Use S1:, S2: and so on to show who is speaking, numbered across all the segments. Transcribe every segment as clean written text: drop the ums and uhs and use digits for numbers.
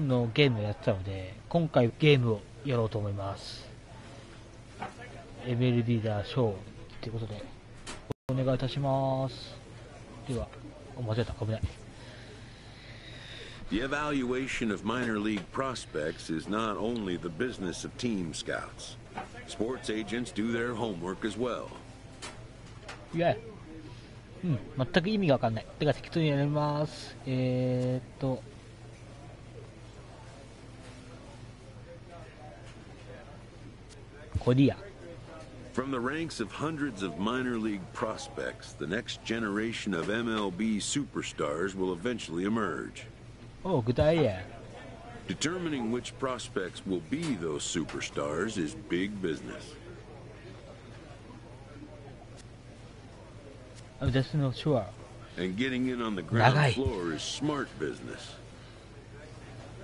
S1: のゲームをやってたので、今回ゲームをやろうと思います。MLB ダーショーということで、お願いいたします。では、間違えた、危ない。
S2: The evaluation of minor league prospects is not only the business of team scouts. Sports agents do their homework as well.
S1: いや、全く意味がわかんない。てか適当にやります。コリア。
S2: From the ranks of hundreds of minor league prospects, the next generation of MLB superstars will eventually emerge.
S1: Oh, good idea.
S2: Determining which prospects will be those superstars is big business.
S1: I'm just not sure.
S2: And getting in on the ground floor is smart business.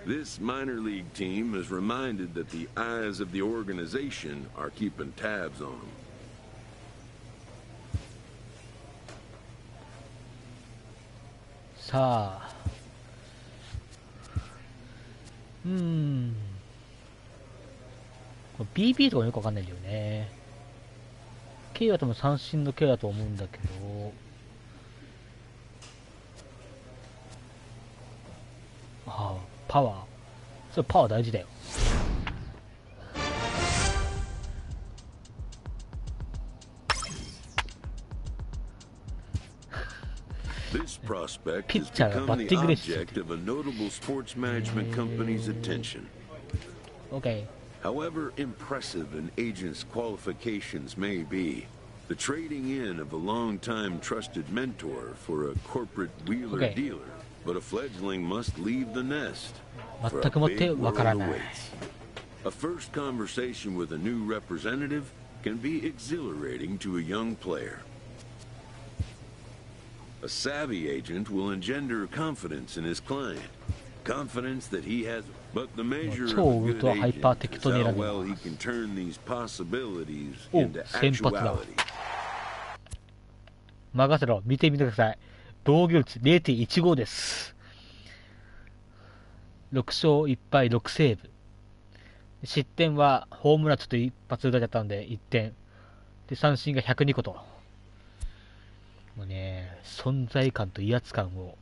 S2: This minor league team is reminded that the eyes of the organization are keeping tabs on them.
S1: さあ、これ BB とかよくわかんないんだよね。K は多分三振の K だと思うんだけど、パワー。それパワー大事だよ。
S2: This prospect has become the object of a notable sports management company's attention.
S1: Okay.
S2: However impressive an agent's qualifications may be, the trading in of a long-time trusted mentor for a corporate wheeler-dealer, but a fledgling must leave the nest. For a big world awaits. A first conversation with a new representative can be exhilarating to a young player. A savvy agent will engender confidence in his client, confidence that he has, but the measure of a good agent is how well he can turn these possibilities into actuality.
S1: 任せろ、見てみてください。防御率 0.15 です。6勝1敗6セーブ。失点はホームランちょっと一発打たれちゃったんで1点。で、三振が102個と。もうね、存在感と威圧感を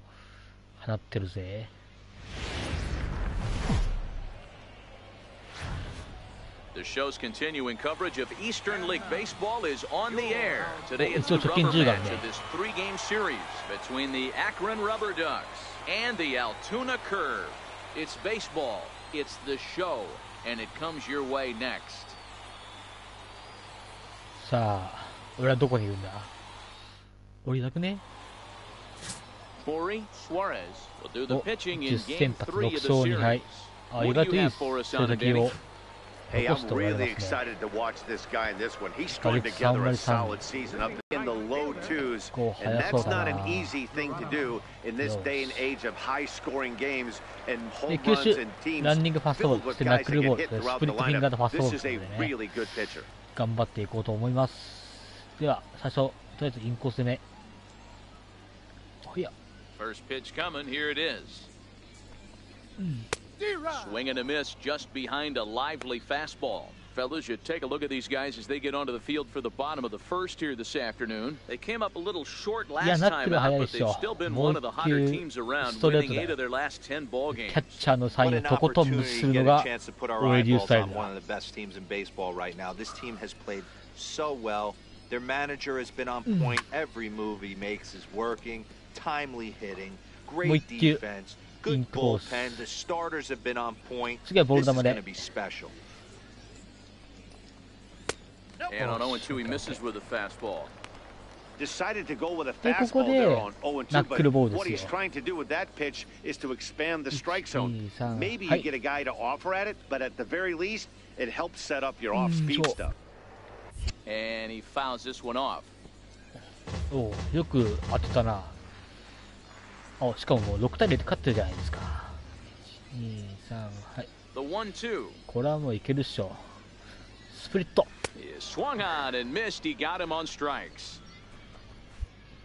S1: 放ってるぜ。
S3: The show's continuing coverage of Eastern League Baseball is on the air. Today it's the rubber match of this three-game series between the Akron Rubber Ducks and the Altoona Curve. It's baseball, it's the show, and it comes your way next.
S1: さあ、俺はどこにいるんだ？俺いなくね？
S3: Corey Suarez will do the pitching in
S1: 10
S3: Game
S1: 先発
S3: 3
S1: 6
S3: of the
S1: 勝2敗。
S3: series. What do you have for us on it, Danny?
S4: Hey, I'm really excited to watch this guy in this one. He strung together a solid season up in the low twos, and that's not an easy thing to do in this day and age of high-scoring games and home runs and teams filled with guys that get hit throughout the lineup. This is a really good pitcher.
S1: 頑張っていこうと思います。では、最初、とりあえずインコース攻め。
S3: First pitch coming, here it is. Swing and a miss just behind a lively fastball. Fellas, you take a look at these guys as they get onto the field for the bottom of the first here this afternoon. They came up a little short last time out, but they've still been one of the hotter teams around, winning 8 of their last 10 ball games.
S1: キャッチャーのサインをとことん無視するのが俺流スタイルだ。
S5: One of the best teams in baseball right now. This team has played so well. Their manager has been on point. Every move he makes is working. Timely hitting, great defense, good bullpen. The starters have been on point. This is going to be special.
S3: And on 0-2, he misses with a fastball.
S4: Decided to go with a fastball there on 0-2, but what he's trying to do with that pitch is to expand the strike zone. Maybe you get a guy to offer at it, but at the very least, it helps set up your off-speed stuff.
S3: And he fouls this one off.
S1: おう、よく当てたな。しかももう6対0で勝ってるじゃないですか。2、3、はい。
S3: The 1-2.
S1: これはもういけるっしょ。スプリット。
S3: He swung on and missed. He got him on strikes.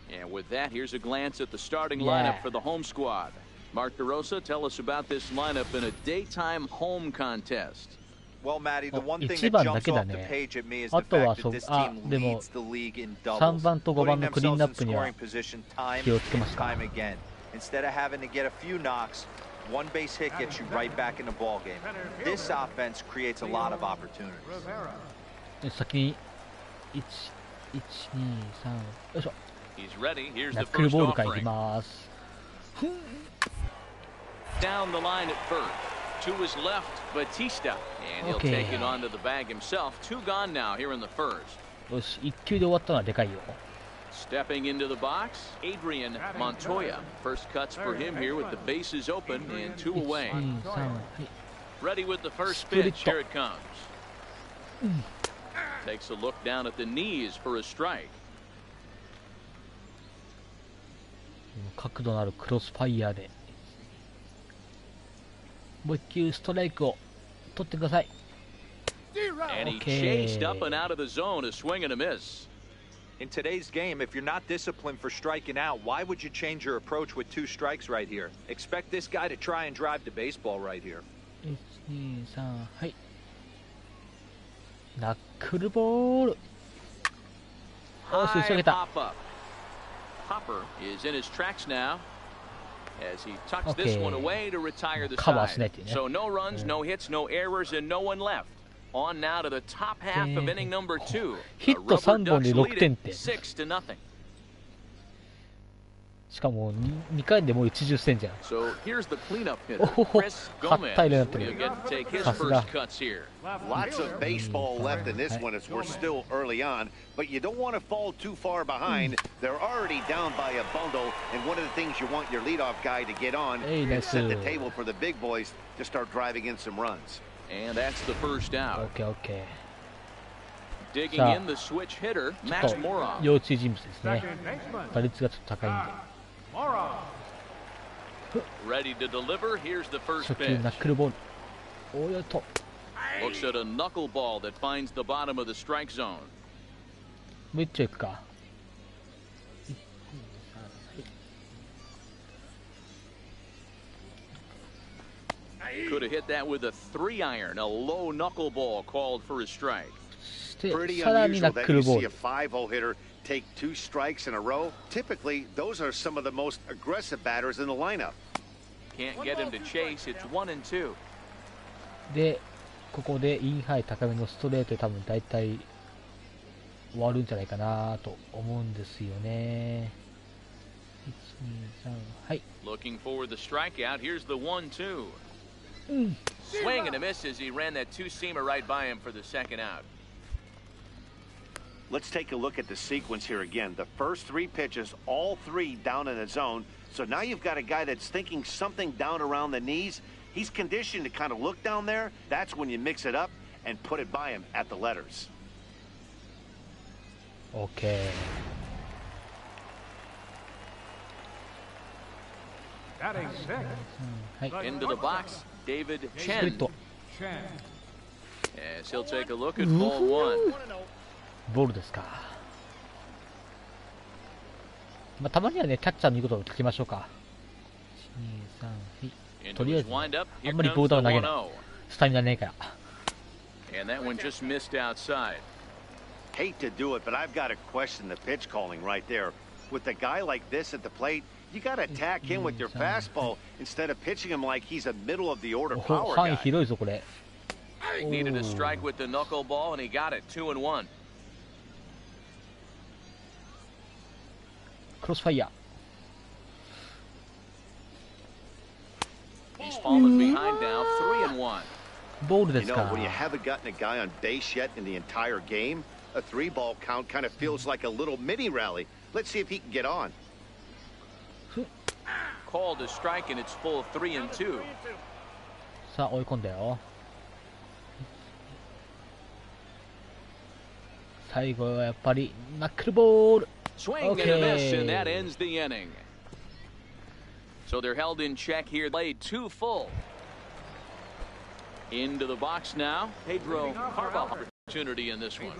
S3: And with that, here's a glance at the starting lineup for the home squad. Mark DeRosa, tell us about this lineup in a daytime home contest.
S5: Well, Matty, the one thing that jumps off the page at me is the fact that this team leads the league in doubles, putting themselves in scoring position time and time again. Instead of having to get a few knocks, one base hit gets you right back in the ball game. This offense creates a lot of opportunities.
S1: 先に1、2、3、よいしょ。ナックルボールからいきます。
S3: Down the line at first. To his left, Batista, and he'll take it onto the bag himself. 2 gone now here in the first.
S1: よし、1球で終わったのはでかいよ。
S3: Stepping into the box, Adrian Montoya. First cuts for him here with the bases open and 2 away. Ready with the first pitch. Here it comes. Takes a look down at the knees for a strike.
S1: 角度のあるクロスファイヤーでもう1球ストライクを取ってください。
S3: And he chased up and out of the zone, a swing and a miss.
S5: In today's game, if you're not disciplined for striking out, why would you change your approach with 2 strikes right here? Expect this guy to try and drive the baseball right here.
S1: 1、2、3、はい。ナックルボール。よし、打ち上げた。
S3: Hopper is in his tracks now as he tucks this one away to retire the side. So no runs, no hits, no errors, and no one left. On now to the top half of inning number 2.
S1: ヒット3本で6点って。
S3: 6-0.
S1: しかも 2回でもう10戦じゃん。
S3: So here's the cleanup hitter.
S1: 8対0になってる。さすが。
S4: Lots of baseball left in this one as we're still early on, but you don't want to fall too far behind. They're already down by a bundle, and one of the things you want your leadoff guy to get on and set the table for the big boys to start driving in some runs.
S3: And that's the first out.
S1: Okay.
S3: Digging in the switch hitter, Max Moroff.
S1: 要注意人物ですね。打率がちょっと高いんで。
S3: Ready to deliver. Here's the first
S1: 初球
S3: pitch.
S1: ナックルボール。およと。
S3: Looks at a knuckleball that finds the bottom of the strike zone.
S1: もう一丁いくか。
S3: Could have hit that with a 3-iron, a low knuckleball called for a strike.
S4: Pretty unusual that you see a 5-hole hitter take 2 strikes in a row. Typically, those are some of the most aggressive batters in the lineup.
S3: Can't get him to chase. It's 1-2.
S1: で、ここでインハイ高めのストレートで多分大体終わるんじゃないかなと思うんですよね。1、2、3、はい。
S3: Looking for the strikeout. Here's the 1-2. Swing and a miss as he ran that 2-seamer right by him for the second out.
S4: Let's take a look at the sequence here again. The first 3 pitches, all 3 down in the zone. So now you've got a guy that's thinking something down around the knees. He's conditioned to kind of look down there. That's when you mix it up and put it by him at the letters.
S1: Okay.
S3: Into the box, David Chen. Yes, he'll take a look at ball 1.
S1: ボールですか。まあ、たまにはね、キャッチャーの言うことを聞きましょうか。1、2、3、はい。とりあえず、あんまりボールは投げない。スタミナねえから。
S3: And that one just missed outside.
S4: Hate to do it, but I've got to question the pitch calling right there. With a guy like this at the plate, you got to attack him with your fastball instead of pitching him like he's a middle of the order power guy.
S1: 範囲広いぞこれ。
S3: Needed a strike with the knuckleball, and he got it. 2-1.
S1: クロスファイヤ
S3: ー。He's fallen behind now. 3-1.
S1: ボールですか。
S4: You know, when you haven't gotten a guy on base yet in the entire game, a 3-ball count kind of feels like a little mini rally. Let's see if he can get on.
S3: Called a strike, and it's full 3-2.
S1: さあ追い込んだよ。最後はやっぱりナックルボール。
S3: Swing and a miss, and that ends the inning. So they're held in check here. Played 2 full. Into the box now. Pedro Carvalho opportunity in this one.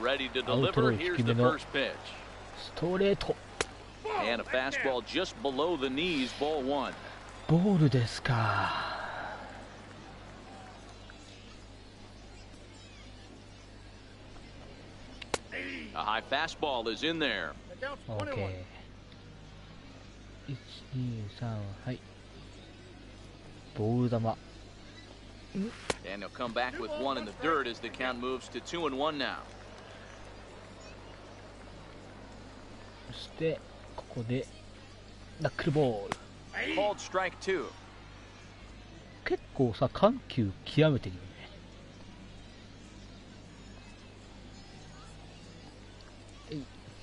S3: Ready to deliver. Here's the first pitch.
S1: ストレート。
S3: And a fastball just below the knees, ball one.
S1: ボールですか。
S3: A high fastball is in there.
S1: OK。1、2、3、はい。ボール球。
S3: And he'll come back with one in the dirt as the count moves to 2-1 now.
S1: そしてここでナックルボール。
S3: Called strike two.
S1: 結構さ、緩急極めてるよね。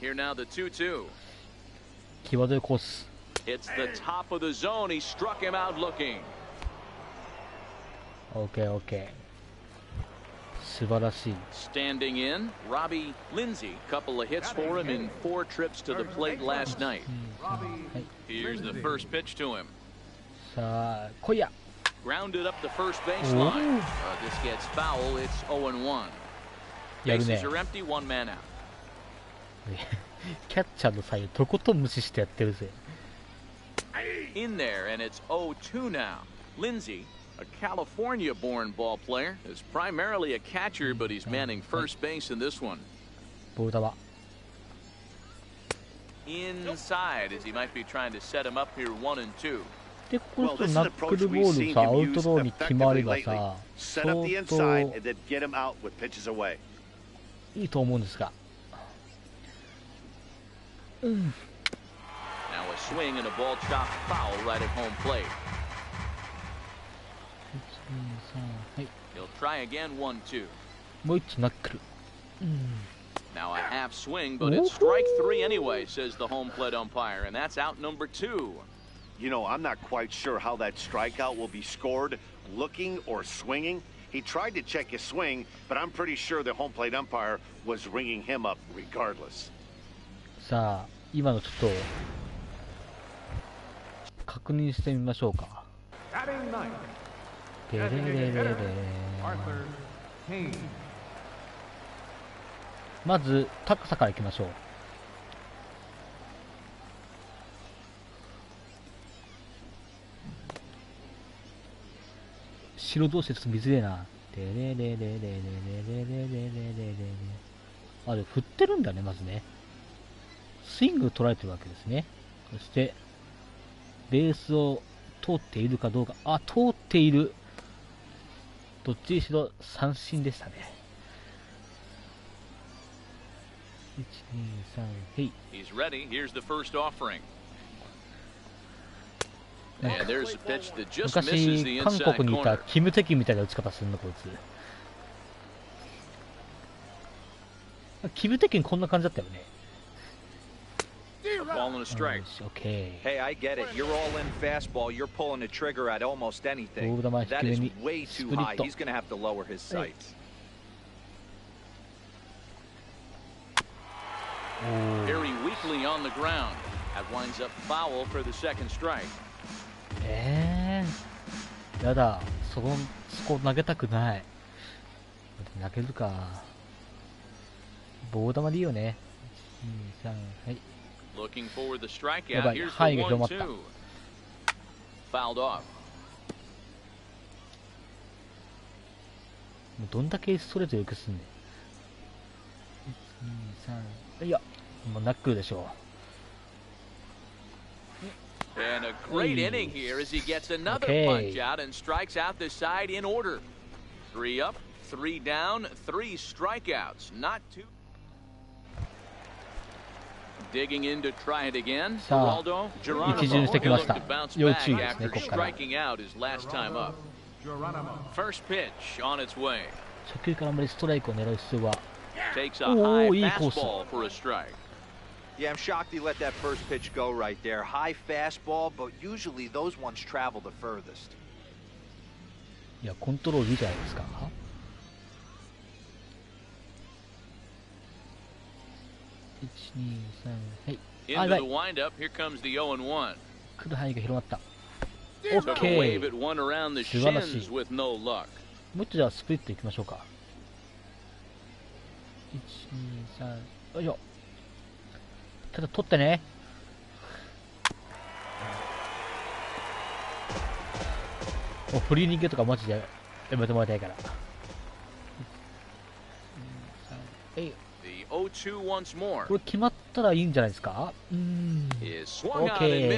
S3: Here now the 2-2.
S1: 際どいコース。
S3: It's the top of the zone. He struck him out looking.
S1: OK。素晴らしい。
S3: Standing in, Robbie Lindsay. Couple of hits for him in 4 trips to the plate last night. Here's the first pitch to him.
S1: さあ、来いや。
S3: Grounded up the first baseline. This gets foul. It's 0-1.
S1: やるね。
S3: Bases are empty. 1 man out.
S1: キャッチャーの左右とことん無視してやってるぜ。
S3: In there, and it's 0-2 now. Lindsay, a California-born ball player, is primarily a catcher, but he's manning first base in this one.
S1: ボール球。
S3: Inside, as he might be trying to set him up here 1-2.
S1: で、ここナックルボールさ、アウトローに決まればさ、相当いいと思うんですが。
S3: Now a swing and a ball chopped foul right at home plate.
S1: はい。
S3: He'll try again 1-2.
S1: もう一つナックル。
S3: Now a half swing, but it's strike 3 anyway, says the home plate umpire, and that's out number 2.
S4: You know, I'm not quite sure how that strikeout will be scored, looking or swinging. He tried to check his swing, but I'm pretty sure the home plate umpire was ringing him up regardless.
S1: さあ、今のちょっと確認してみましょうか。デレレレレ。まず高さからいきましょう。白同士でちょっと見づれえな。デレレレレレレレレレレレレ。あ、で振ってるんだね、まずね。スイング捉えてるわけですね。そしてベースを通っているかどうか。あ、通っている。どっちにしろ三振でしたね。1、2、3、へい。
S3: He's ready. Here's the first offering. And there's a pitch that just misses the
S1: 昔
S3: inside
S1: 韓国にいた
S3: corner.
S1: キム・テキンみたいな打ち方するのこいつ。キム・テキンこんな感じだったよね。
S3: A ball and a strike.
S1: Okay.
S5: Hey, I get it. You're all in fastball. You're pulling the trigger at almost anything. That is way too high. He's going to have to lower his sights.
S3: Very weakly on the ground. That winds up foul for the second strike.
S1: やだ。そこ投げたくない。投げるか。棒球でいいよね。1、2、3、はい。
S3: Looking for the strikeout.
S1: やばい、
S3: Here's
S1: 範囲
S3: the
S1: が広まった。
S3: 1-2. Fouled off.
S1: もうどんだけストレートよくすんねん。1、2、3、いや、もうナックルでしょう。
S3: And a great inning here as he gets another punch out and strikes out the side in order. 3 up, 3 down, 3 strikeouts. Not too. Digging in to try it again. Geraldo, Geronimo looking to bounce back after striking out his last time up. First pitch on its way.
S1: 初球からあんまりストライクを狙う必要は。
S3: Takes a high fastball for a strike.
S5: Yeah, I'm shocked he let that first pitch go right there. High fastball, but usually those ones travel the furthest.
S1: いや、コントロールいいじゃないですか。1、2、3、はい。
S3: Into the windup, here comes the 0-1.
S1: 来る範囲が広まった。
S3: Took a
S1: OK。
S3: wave at one around the
S1: 素晴らし
S3: shins
S1: い。
S3: with no luck.
S1: もう一度じゃあスプリットいきましょうか。1、2、3、よいしょ。ただ取ってね。もうフリー人形とかマジでやめてもらいたいから。これ決まったらいいんじゃないですか。OK。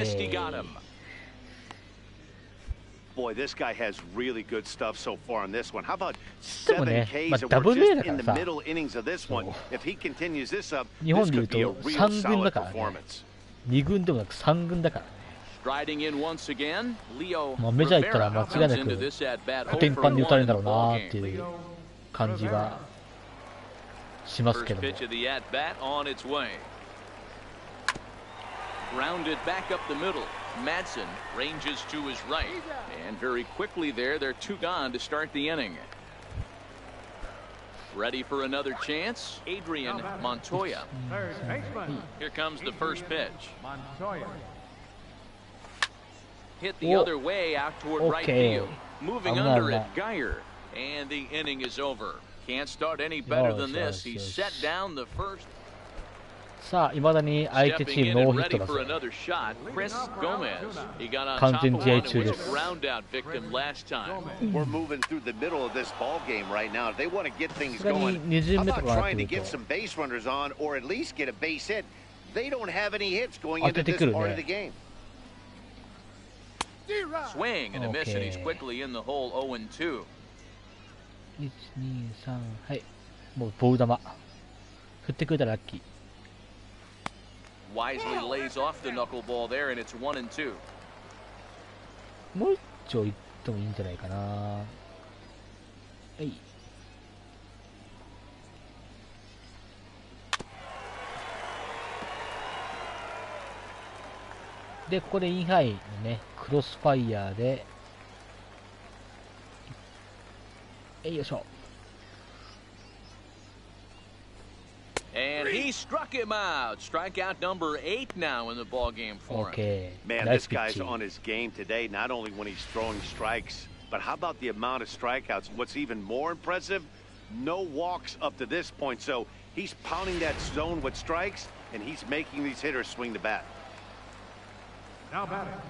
S4: Boy, this guy has really good stuff so far on this one. How about 7 Ks?
S1: We're
S4: just in the middle innings of this one. If he continues this up, this could be a real solid performance.
S1: 2軍でもなく3軍だからね。まあメジャー行ったら間違いなくコテンパンに打たれるんだろうなっていう感じはしますけども。
S3: Grounded back up the middle. Madsen ranges to his right. And very quickly there, they're 2 gone to start the inning. Ready for another chance? Adrian Montoya. Here comes the first pitch. Hit the other way out toward right field. Moving under it, Geyer. And the inning is over. Can't start any better than this. He set down the first.
S1: さあ、いまだに相手チームノーヒットだぞ。完全試合中です。
S4: We're moving through the middle of this ball game right now. They want to get things going.
S1: How
S4: about trying to get some base runners on, or at least get a base hit? They don't have any hits going into this part of the game.
S3: Swing and a miss, and he's quickly in the hole 0-2.
S1: 1、2、3、はい。もうボール球。振ってくれたらラッキー。
S3: Wisely lays off the knuckleball there, and it's 1-2.
S1: もう一丁いってもいいんじゃないかな。はい。で、ここでインハイのね、クロスファイヤーで、よいしょ。
S3: And he struck him out. Strikeout number 8 now in the ball game for
S1: him.
S4: Man, this guy's on his game today, not only when he's throwing strikes, but how about the amount of strikeouts? What's even more impressive, no walks up to this point. So he's pounding that zone with strikes, and he's making these hitters swing the bat.
S6: Now batting,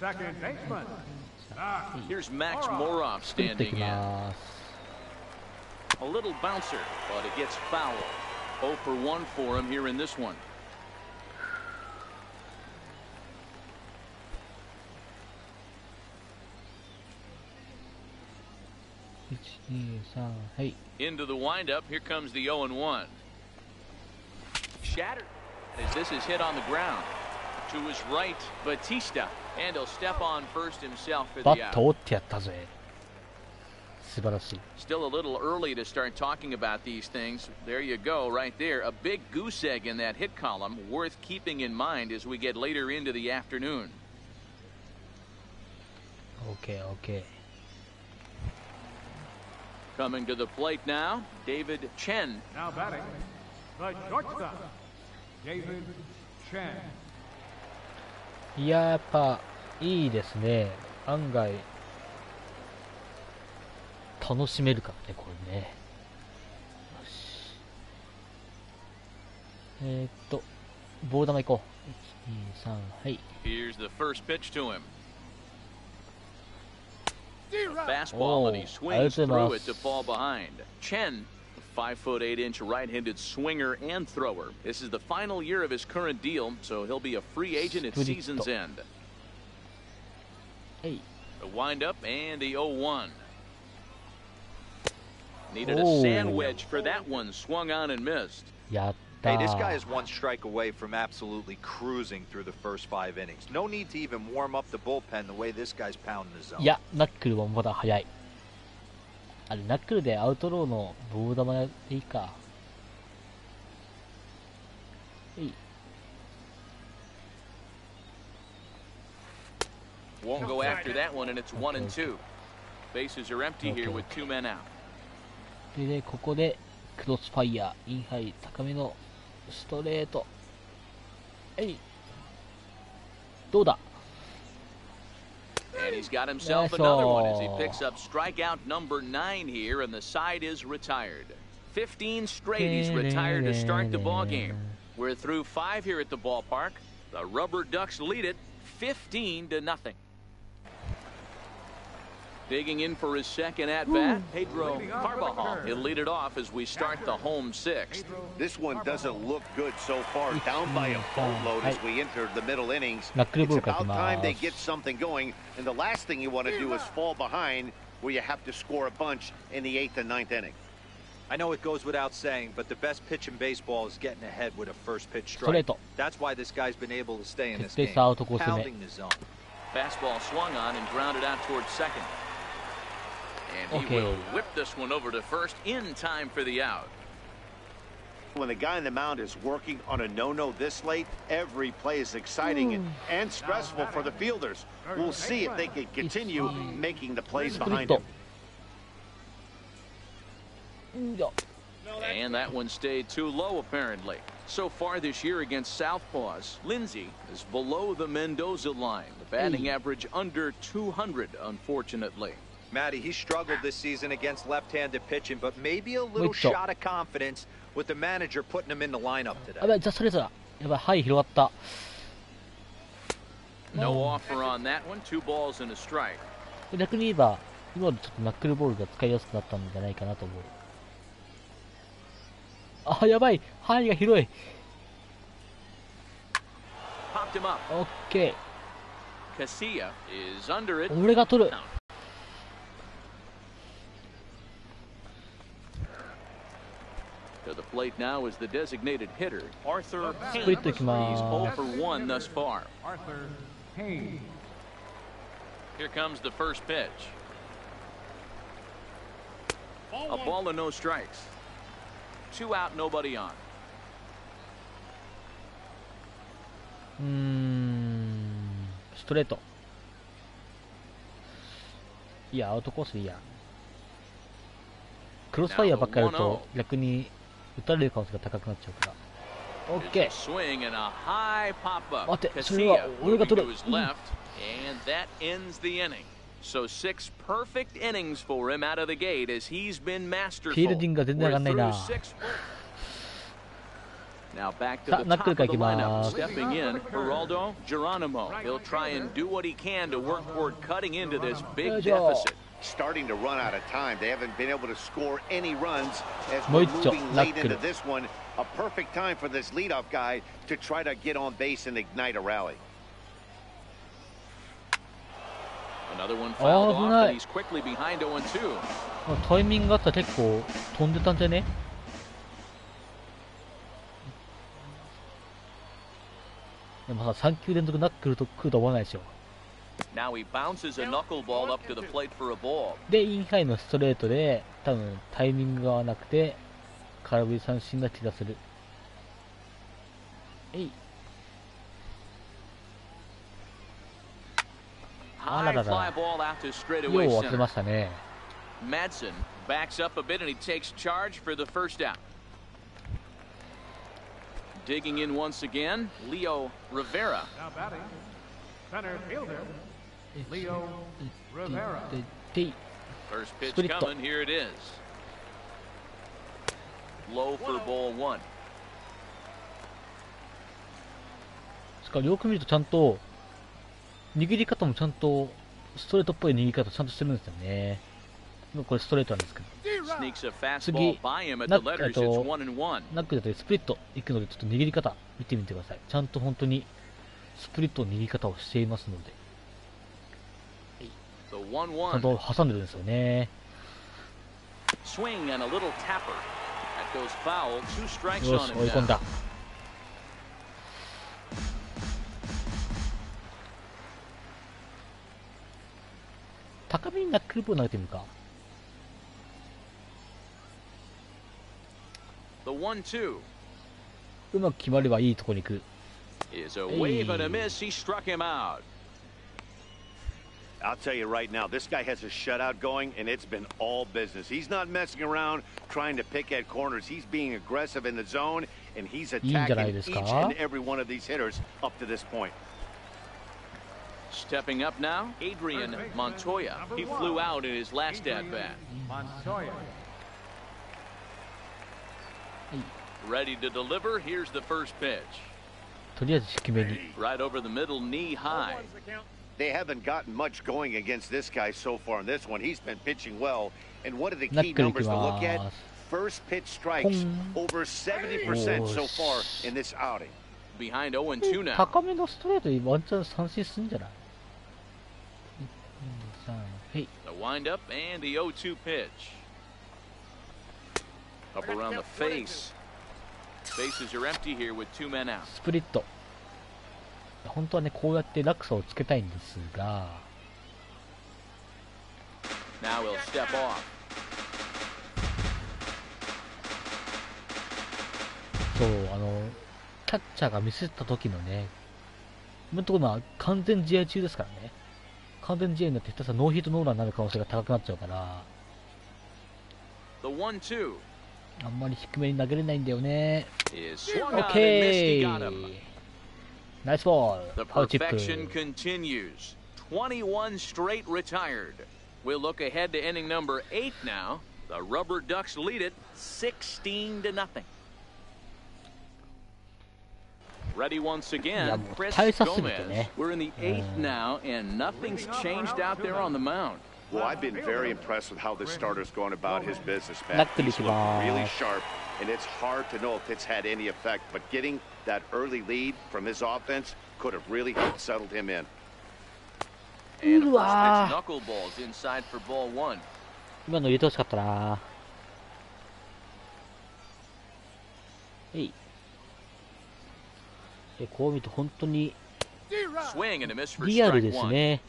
S6: second baseman.
S3: Here's Max Moroff standing in. A little bouncer, but it gets foul. 0 for 1 for him here in this one. Into the windup. Here comes the 0-1. Shattered as this is hit on the ground. To his right, Batista, and he'll step on first himself for the out. Still a little early to start talking about these things. There you go, right there. A big goose egg in that hit column, worth keeping in mind as we get later into the afternoon.
S1: Okay.
S3: Coming to the plate now, David Chen.
S6: Now batting, the shortstop, David Chen.
S1: いや、やっぱいいですね。案外楽しめるからね、これね。よし。ボール球行こう。1、2、3、はい。
S3: Here's the first pitch to him. Fastball, and he swings through it to fall behind. Chen, 5'8" right-handed swinger and thrower. This is the final year of his current deal, so he'll be a free agent at season's end.
S1: Hey.
S3: A windup and the 0-1. Needed a sand wedge for that one. Swung on and missed.
S5: Hey, this guy is 1 strike away from absolutely cruising through the first 5 innings. No need to even warm up the bullpen the way this guy's pounding the zone.
S1: いや、ナックルはまだ早い。あれ、ナックルでアウトローのボール球でいいか。
S3: Won't go after that one, and it's 1-2. Bases are empty here with 2 men out.
S1: で、ここでクロスファイヤー、インハイ、高めのストレート。どうだ。
S3: And he's got himself another one as he picks up strikeout number 9 here, and the side is retired. 15 straight he's retired to start the ball game. We're through 5 here at the ballpark. The Rubber Ducks lead it 15-0. Digging in for his second at-bat, Pedro Carvajal. He'll lead it off as we start the home sixth.
S4: This one doesn't look good so far, down by a boatload as we enter the middle innings. It's about time they get something going, and the last thing you want to do is fall behind where you have to score a bunch in the 8th and 9th inning.
S5: I know it goes without saying, but the best pitch in baseball is getting ahead with a first pitch strike. That's why this guy's been able to stay in this game, pounding the zone.
S3: Fastball swung on and grounded out towards second. And he will whip this one over to first in time for the out.
S4: When the guy on the mound is working on a no-no this late, every play is exciting and stressful for the fielders. We'll see if they can continue making the plays behind him.
S3: And that one stayed too low, apparently. So far this year against Southpaws, Lindsay is below the Mendoza line. The batting average under 200, unfortunately.
S5: Matty, he struggled this season against left-handed pitching, but maybe a little shot of confidence with the manager putting him in the lineup today.
S3: No offer on that one. 2 balls and a strike.
S1: 逆に言えば、今までちょっとナックルボールが使いやすくなったんじゃないかなと思う。あ、やばい、範囲が広い。オッケー。俺が取る。
S3: To the plate now is the designated hitter, Arthur Haynes.
S1: スプリットいき
S3: He's
S1: ま
S3: 0
S1: ーす。
S3: for 1 thus far.
S6: Arthur Haynes.
S3: Here comes the first pitch. A ball and no strikes. 2 out, nobody on.
S1: ストレート。いや、アウトコースでいいや。クロスファイヤーばっかりやると逆に打たれる可能性が高くなっちゃうから。オッケー。待って、それは俺が取る。
S3: And that ends the inning. So 6 perfect innings for him out of the gate as he's been masterful.
S1: フィールディングが全然上がんないな。
S3: Now back to the top of the lineup. Stepping in, Geraldo Geronimo. He'll try and do what he can to work toward cutting into this big deficit.
S4: Starting to run out of time. They haven't been able to score any runs as we're moving late into this one. A perfect time for this leadoff guy to try to get on base and ignite a rally.
S3: Another one fouled off, and he's quickly behind 0-2.
S1: タイミングがあったら結構飛んでたんじゃね？でもさ、3球連続ナックルと来ると思わないでしょ。
S3: Now he bounces a knuckleball up to the plate for a ball.
S1: で、インハイのストレートで多分タイミングが合わなくて空振り三振な気がする。えい。あららら。よう忘れましたね。
S3: Madsen backs up a bit and he takes charge for the first out. Digging in once again, Leo Rivera.
S6: Now batting, center fielder, Leo Rivera.
S3: First pitch coming, here it is. Low for ball 1.
S1: しかもよく見るとちゃんと握り方もちゃんとストレートっぽい握り方ちゃんとしてるんですよね。今これストレートなんですけど。次、ナックだとスプリット行くのでちょっと握り方見てみてください。ちゃんと本当にスプリットの握り方をしていますので。ちゃんと挟んでるんですよね。よし、追い込んだ。高めにナックルボール投げてみるか。うまく決まればいいところに行く。
S4: I'll tell you right now, this guy has a shutout going, and it's been all business. He's not messing around trying to pick at corners. He's being aggressive in the zone, and he's attacking each and every one of these hitters up to this point.
S3: Stepping up now, Adrian Montoya. He flew out in his last at-bat.
S6: Montoya.
S3: Ready to deliver. Here's the first pitch.
S1: とりあえず低めに。
S3: Right over the middle, knee high.
S4: They haven't gotten much going against this guy so far in this one. He's been pitching well. And one of the key numbers to look at, first pitch strikes over 70% so far in this outing.
S3: Behind 0-2 now.
S1: 高めのストレートにワンチャン三振するんじゃない？
S3: The windup and the 0-2 pitch. Up around the face. Bases are empty here with 2 men out.
S1: スプリット。本当はね、こうやって落差をつけたいんですが。
S3: Now he'll step off.
S1: そう、キャッチャーがミスった時のね、今のところ完全試合中ですからね。完全試合になって下手したらノーヒットノーランになる可能性が高くなっちゃうから。
S3: The 1-2.
S1: あんまり低めに投げれないんだよね。
S3: オ
S1: ッケー。ナイスボール。
S3: The perfection continues. 21 straight retired. We'll look ahead to inning number 8 now. The Rubber Ducks lead it 16-0. Ready once again, Chris Gomez. We're in the 8th now, and nothing's changed out there on the mound.
S4: Well, I've been very impressed with how this starter's going about his business, Matt. He's looked really sharp, and it's hard to know if it's had any effect, but getting that early lead from his offense could have really helped settle him in.
S3: And the first pitch knuckleballs inside for ball 1.
S1: 今の入れてほしかったな。こう見ると本当にリアルですね。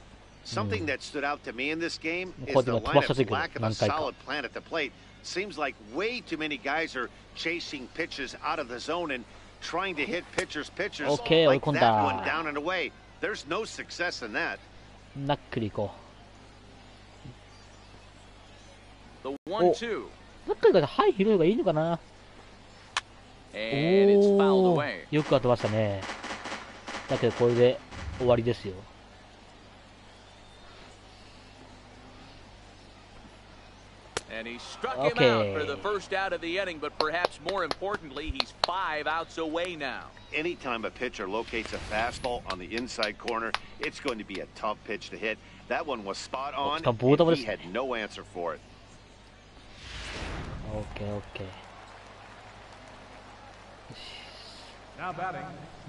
S4: Something that stood out to me in this game is the lineup's lack of a solid plan at the plate. Seems like way too many guys are chasing pitches out of the zone and trying to hit pitchers like that one down and away. There's no success in that.
S1: ナックルいこ
S3: う。ナッ
S1: クルがハイ広い方がいいのかな。よく当てましたね。だけどこれで終わりですよ。
S3: And he struck him out for the first out of the inning, but perhaps more importantly, he's 5 outs away now.
S4: Anytime a pitcher locates a fastball on the inside corner, it's going to be a tough pitch to hit. That one was spot on, and he had no answer for it.
S1: Okay.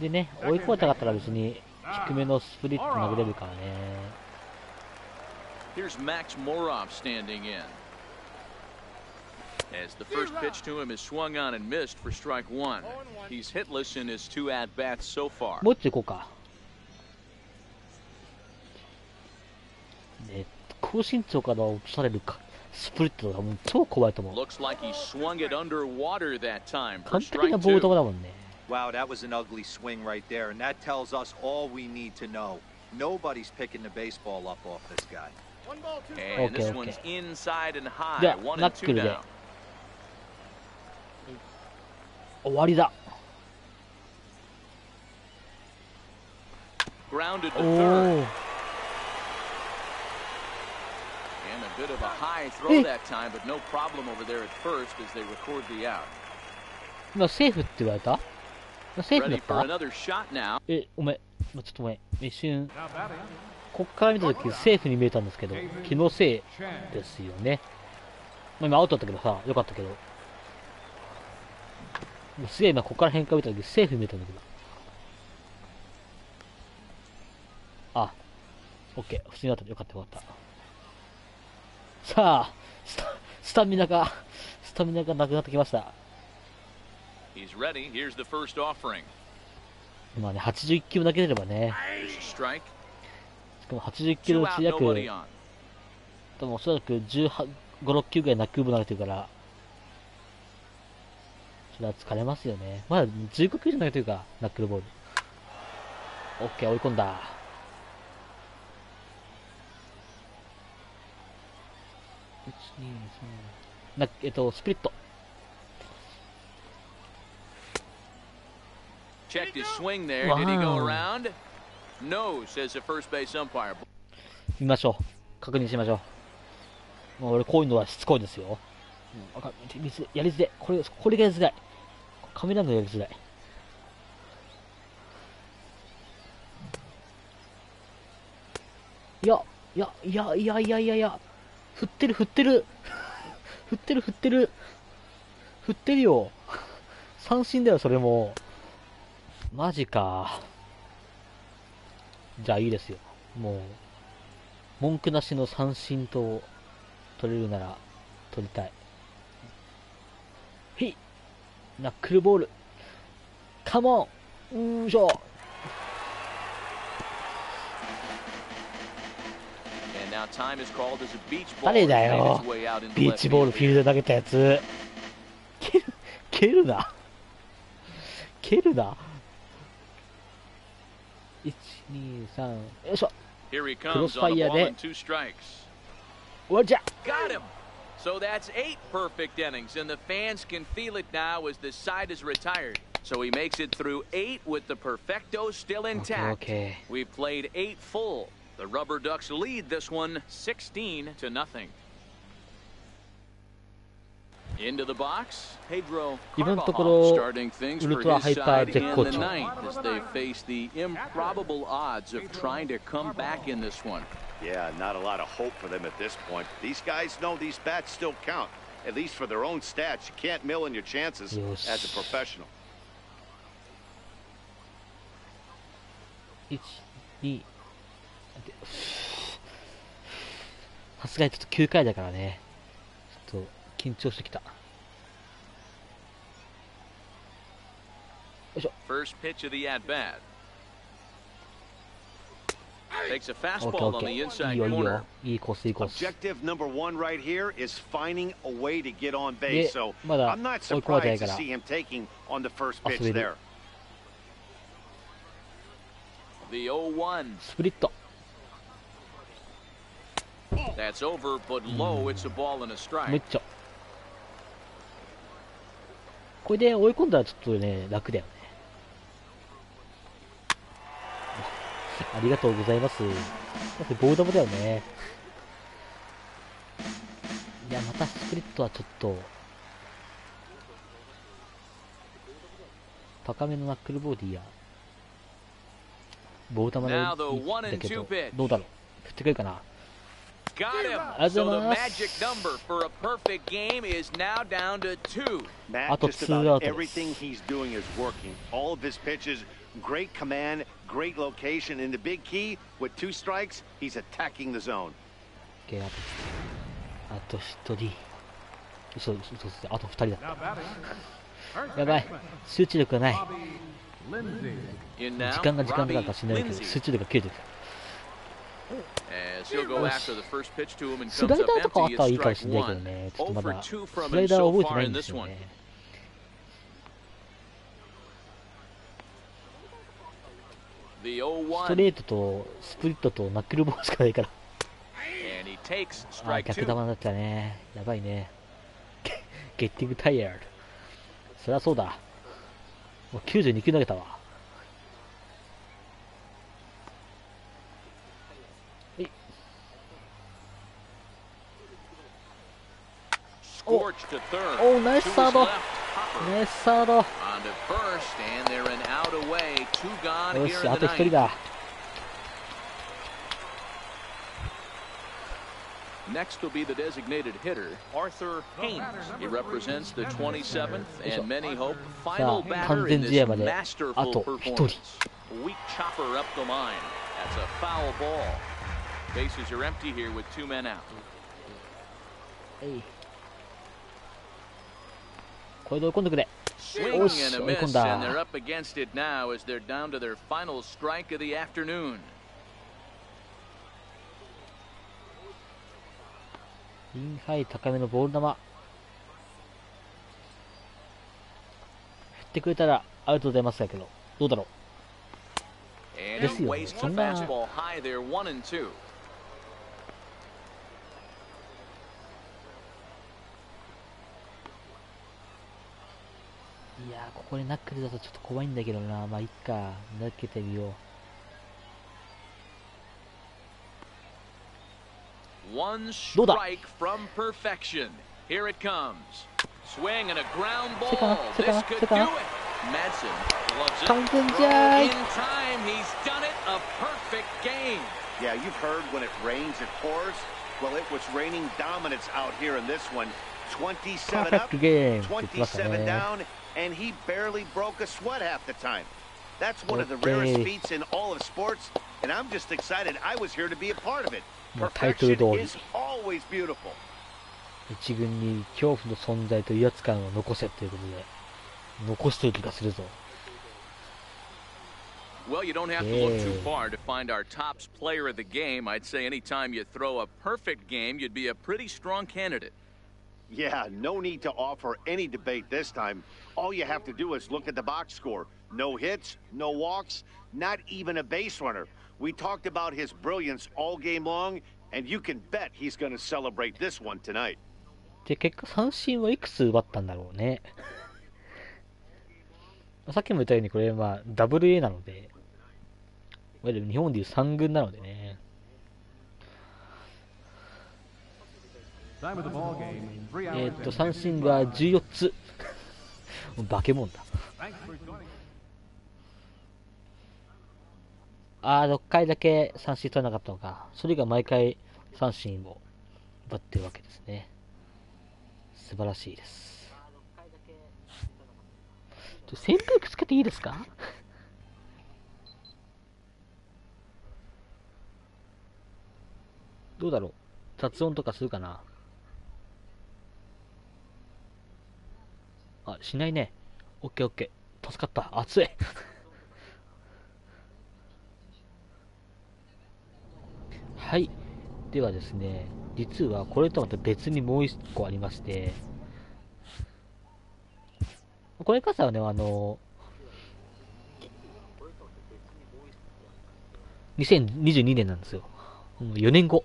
S1: でね、追い込めたかったら別に低めのスプリット投げれるからね。
S3: Here's Max Moroff standing in. As the first pitch to him is swung on and missed for strike 1. He's hitless in his 2 at-bats so far.
S1: もう一度行こうか。ね、高身長から落とされるかスプリットがもう超怖いと思う。
S3: Looks like he swung it underwater that time for
S1: 完璧なボール球だもんね。
S5: Wow, that was an ugly swing right there, and that tells us all we need to know. Nobody's picking the baseball up off this guy.
S3: And this one's inside and high. 1-2 now.
S1: 終わりだ。
S3: Grounded to third. And a bit of a high throw that time, but no problem over there at first as they record the out.
S1: 今セーフって言われた？セーフだった？ごめん。ちょっとごめん。一瞬、こっから見たときセーフに見えたんですけど、気のせいですよね。まあ、今アウトだったけどさ、よかったけど。すげえ今こっから変化見たときセーフに見えたんだけど。あ、オッケー。普通になった。よかったよかった。さあ、スタミナがなくなってきました。
S3: He's ready. Here's the first offering.
S1: まあね、81球だけ出ればね。しかも81キロのうち約、多分おそらく15、6球ぐらいナックルボール投げてるから、それは疲れますよね。まだ15球じゃないというか、ナックルボール。オッケー、追い込んだ。スプリット。
S3: Checked his swing there. Did he go around? No, says the first base umpire.
S1: 見ましょう。確認しましょう。もう俺こういうのはしつこいですよ。やりづらい。これがやりづらい。カメラのやりづらい。いや、いや、いや、いや、いや、いや、いや、振ってる、振ってる。振ってる、振ってる。振ってるよ。三振だよ、それも。マジか。じゃあいいですよ。もう、文句なしの三振と取れるなら取りたい。へい、ナックルボール。カモン。よいしょ。誰だよ。ビーチボールフィールドで投げたやつ。蹴るな。蹴るな。1、2、3、よいしょ。クロスファイヤーで終わりじゃ。
S3: So that's 8 perfect innings, and the fans can feel it now as the side is retired. So he makes it through 8 with the perfecto still intact.
S1: Okay.
S3: We've played 8 full. The Rubber Ducks lead this one 16-0. Into the box, Pedro Carvajal starting things for his side in the ninth as they face the improbable odds of trying to come back in this one.
S4: Yeah, not a lot of hope for them at this point. These guys know these bats still count, at least for their own stats. You can't mill in your chances as a professional.
S1: 1、2、さすがにちょっと9回だからね。ちょっと緊張してきた。よいしょ。
S3: First pitch of the at bat. Takes a fastball on the inside corner.
S1: いいコース、いいコース。
S4: Objective number 1 right here is finding a way to get on base. So
S1: まだ
S4: I'm not
S1: 追い込まれてない
S4: surprised
S1: か
S4: to
S1: ら。
S4: see him taking on the first pitch
S1: 遊べる。
S4: there.
S3: The 0-1.
S1: スプリット。
S3: That's over, but low. It's a ball and a
S1: もう
S3: strike.
S1: 一丁。これで追い込んだらちょっとね、楽だよね。ありがとうございます。だってボール球だよね。いや、またスプリットはちょっと、高めのナックルボディや、ボール球でいいんだけど、どうだろう。振ってくれるかな。
S3: Got him. So the magic number for a perfect game is now down to 2.
S4: Matt, just about everything he's doing is working. All of his pitches, great command, great location, and the big key, with 2 strikes, he's attacking the zone.
S1: OK、あと1人。そうですね、あと2人だった。やばい、集中力がない。時間がだからかしないけど、集中力が切れてる。スライダーとかあったらいいかもしれないけどね、ちょっとまだスライダーは覚えてないんですよね。ストレートとスプリットとナックルボールしかないから。あ、逆球になっちゃうね。やばいね。ゲッティングタイヤード。そりゃそうだ。もう92球投げたわ。お、ナイスサード。ナイスサード。よし、あと1人だ。
S3: Next will be the designated hitter, Arthur Haynes. He represents the 27th and many hope final batter in this masterful performance. Weak chopper up the line. That's a foul ball. Bases are empty here with 2 men out.
S1: これで追い込んでくれ。
S3: Swing and a miss, and they're up against it now as they're down to their final strike of the afternoon.
S1: インハイ高めのボール球。振ってくれたらアウト出ますけど、どうだろう。ですよね。そんな。いやー、ここでナックルだとちょっと怖いんだけどな。まあいっか、投げてみよう。
S3: One strike from perfection. Here it comes. Swing and a ground ball. This could do it. Madsen loves it. In time, he's done it. A perfect game.
S4: Yeah, you've heard when it rains, it pours. Well, it was raining dominance out here in this one. 27 up, 27 down, and he barely broke a sweat half the time. That's one of the rarest feats in all of sports, and I'm just excited I was here to be a part of it. Perfection is always beautiful.
S1: 一軍に恐怖の存在と威圧感を残せということで、残してる気がするぞ。
S3: Well, you don't have to look too far to find our tops player of the game. I'd say anytime you throw a perfect game, you'd be a pretty strong candidate.
S4: Yeah, no need to offer any debate this time. All you have to do is look at the box score. No hits, no walks, not even a base runner. We talked about his brilliance all game long, and you can bet he's going to celebrate this one tonight.
S1: で、結果三振はいくつ奪ったんだろうね。さっきも言ったようにこれは WA なので、日本でいう3軍なのでね。三振が14つ。化け物だ。6回だけ三振取らなかったのか。それが毎回三振を奪ってるわけですね。素晴らしいです。扇風機つけていいですか？どうだろう、雑音とかするかな。しないね。オッケーオッケー。助かった。暑い。はい。ではですね、実はこれとまた別にもう一個ありまして、これ傘はね、2022年なんですよ。4年後。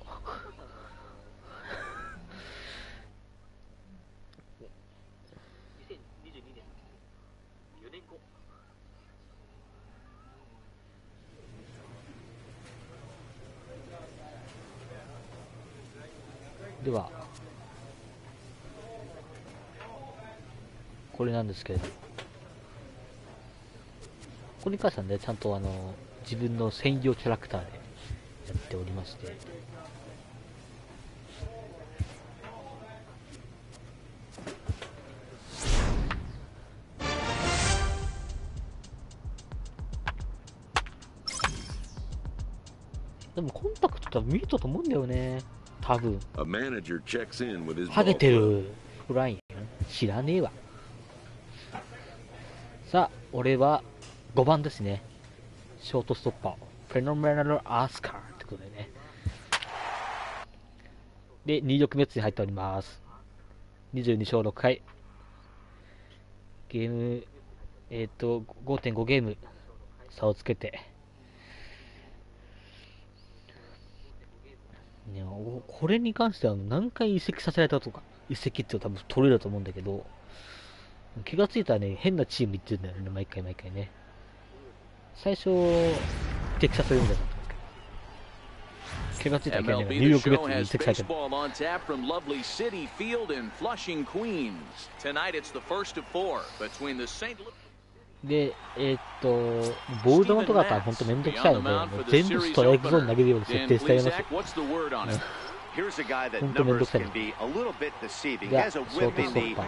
S1: では、これなんですけれど、これに関してはね、ちゃんと自分の専用キャラクターでやっておりまして、でもコンタクトと見えたと思うんだよね。多分。ハゲてるフライン知らねえわ。さあ、俺は5番ですね。ショートストッパー。フェノメナルアースカーってことでね。で、2力滅に入っております。22勝6回。ゲーム、5.5 ゲーム差をつけて。ね、これに関しては何回移籍させられたとか、移籍って多分取れると思うんだけど、気がついたらね、変なチーム行ってるんだよね、毎回毎回ね。最初、テキサス・レンジャーだったんですけど、気がついたらニューヨークメッツに移籍されてる。で、ボール球とかだったら本当めんどくさいので、全部ストライクゾーンに投げるように設定してありますよ。本当めんどくさいので。では、ショートストッパー。